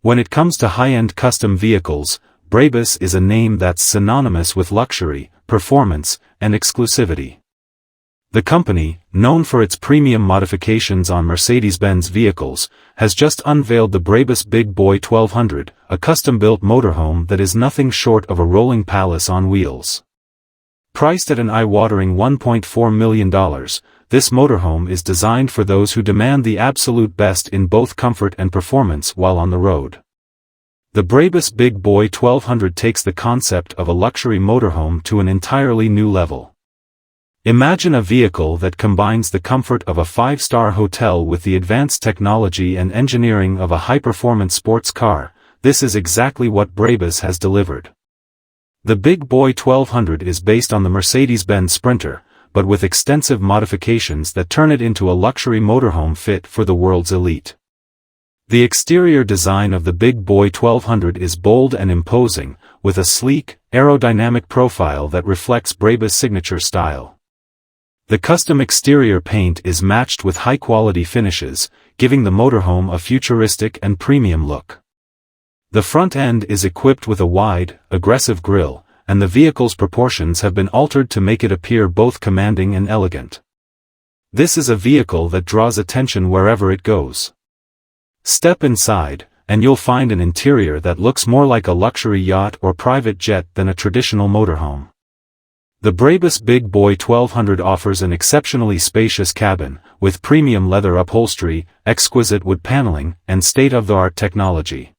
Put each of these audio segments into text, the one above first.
When it comes to high-end custom vehicles, BRABUS is a name that's synonymous with luxury, performance, and exclusivity. The company, known for its premium modifications on Mercedes-Benz vehicles, has just unveiled the BRABUS Big Boy 1200, a custom-built motorhome that is nothing short of a rolling palace on wheels. Priced at an eye-watering $1.4 million, this motorhome is designed for those who demand the absolute best in both comfort and performance while on the road. The BRABUS Big Boy 1200 takes the concept of a luxury motorhome to an entirely new level. Imagine a vehicle that combines the comfort of a five-star hotel with the advanced technology and engineering of a high-performance sports car. This is exactly what BRABUS has delivered. The Big Boy 1200 is based on the Mercedes-Benz Sprinter, but with extensive modifications that turn it into a luxury motorhome fit for the world's elite. The exterior design of the Big Boy 1200 is bold and imposing, with a sleek, aerodynamic profile that reflects BRABUS' signature style. The custom exterior paint is matched with high-quality finishes, giving the motorhome a futuristic and premium look. The front end is equipped with a wide, aggressive grille, and the vehicle's proportions have been altered to make it appear both commanding and elegant. This is a vehicle that draws attention wherever it goes. Step inside, and you'll find an interior that looks more like a luxury yacht or private jet than a traditional motorhome. The BRABUS Big Boy 1200 offers an exceptionally spacious cabin, with premium leather upholstery, exquisite wood paneling, and state-of-the-art technology.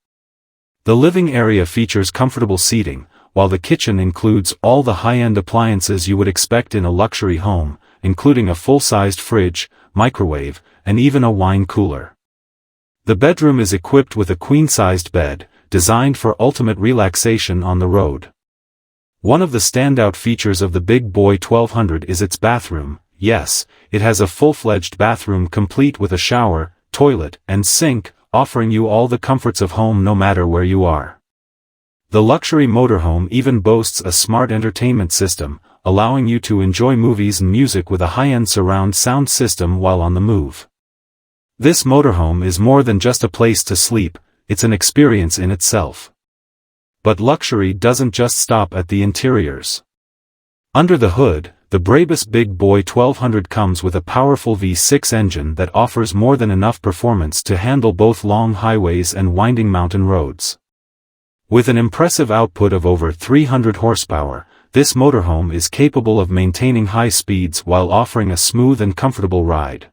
The living area features comfortable seating, while the kitchen includes all the high-end appliances you would expect in a luxury home, including a full-sized fridge, microwave, and even a wine cooler. The bedroom is equipped with a queen-sized bed, designed for ultimate relaxation on the road. One of the standout features of the Big Boy 1200 is its bathroom. Yes, it has a full-fledged bathroom complete with a shower, toilet, and sink, offering you all the comforts of home no matter where you are. The luxury motorhome even boasts a smart entertainment system, allowing you to enjoy movies and music with a high-end surround sound system while on the move. This motorhome is more than just a place to sleep, it's an experience in itself. But luxury doesn't just stop at the interiors. Under the hood, the BRABUS Big Boy 1200 comes with a powerful V6 engine that offers more than enough performance to handle both long highways and winding mountain roads. With an impressive output of over 300 horsepower, this motorhome is capable of maintaining high speeds while offering a smooth and comfortable ride.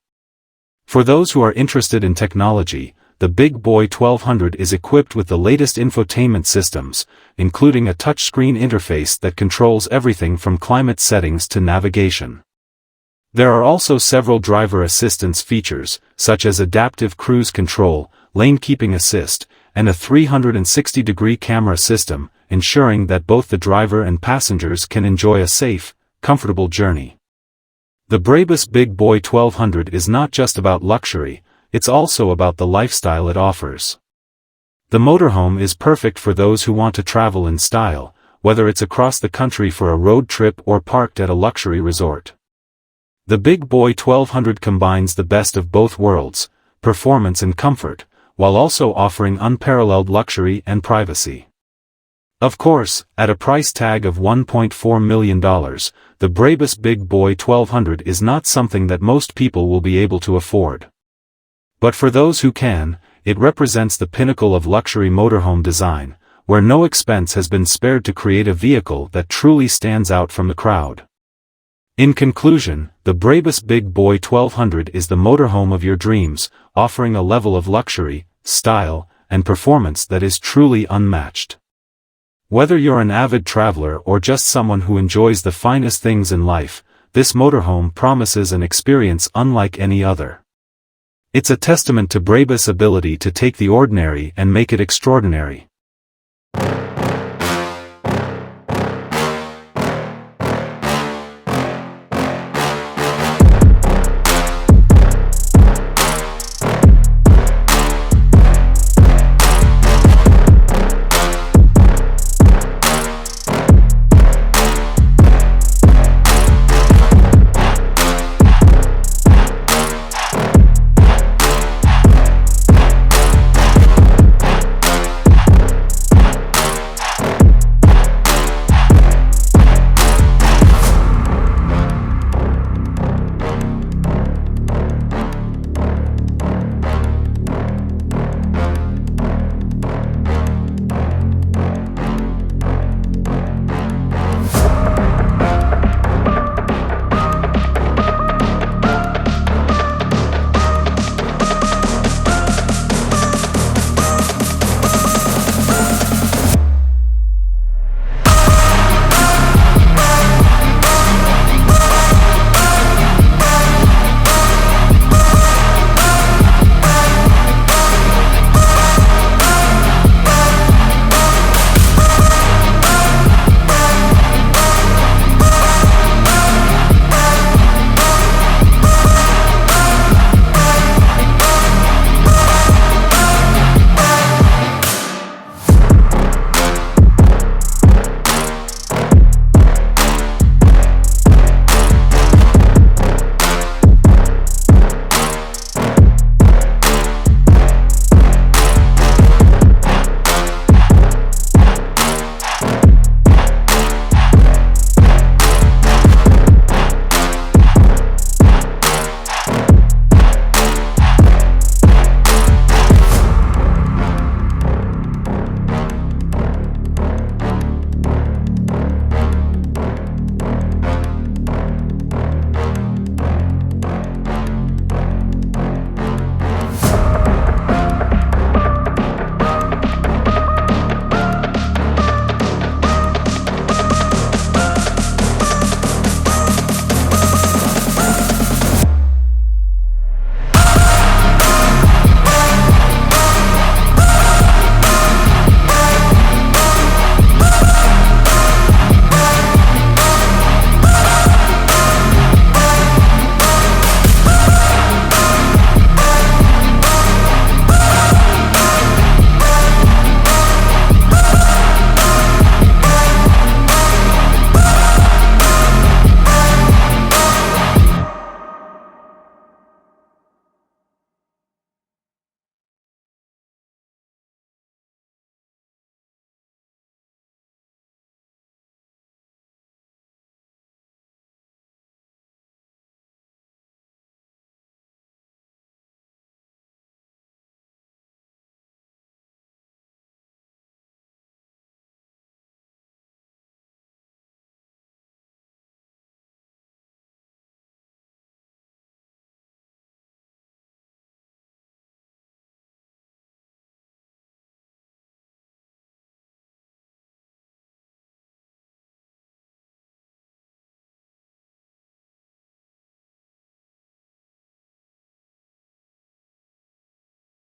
For those who are interested in technology, the Big Boy 1200 is equipped with the latest infotainment systems, including a touchscreen interface that controls everything from climate settings to navigation. There are also several driver assistance features, such as adaptive cruise control, lane keeping assist, and a 360-degree camera system, ensuring that both the driver and passengers can enjoy a safe, comfortable journey. The BRABUS Big Boy 1200 is not just about luxury, it's also about the lifestyle it offers. The motorhome is perfect for those who want to travel in style, whether it's across the country for a road trip or parked at a luxury resort. The Big Boy 1200 combines the best of both worlds, performance and comfort, while also offering unparalleled luxury and privacy. Of course, at a price tag of $1.4 million, the BRABUS Big Boy 1200 is not something that most people will be able to afford. But for those who can, it represents the pinnacle of luxury motorhome design, where no expense has been spared to create a vehicle that truly stands out from the crowd. In conclusion, the BRABUS Big Boy 1200 is the motorhome of your dreams, offering a level of luxury, style, and performance that is truly unmatched. Whether you're an avid traveler or just someone who enjoys the finest things in life, this motorhome promises an experience unlike any other. It's a testament to BRABUS' ability to take the ordinary and make it extraordinary.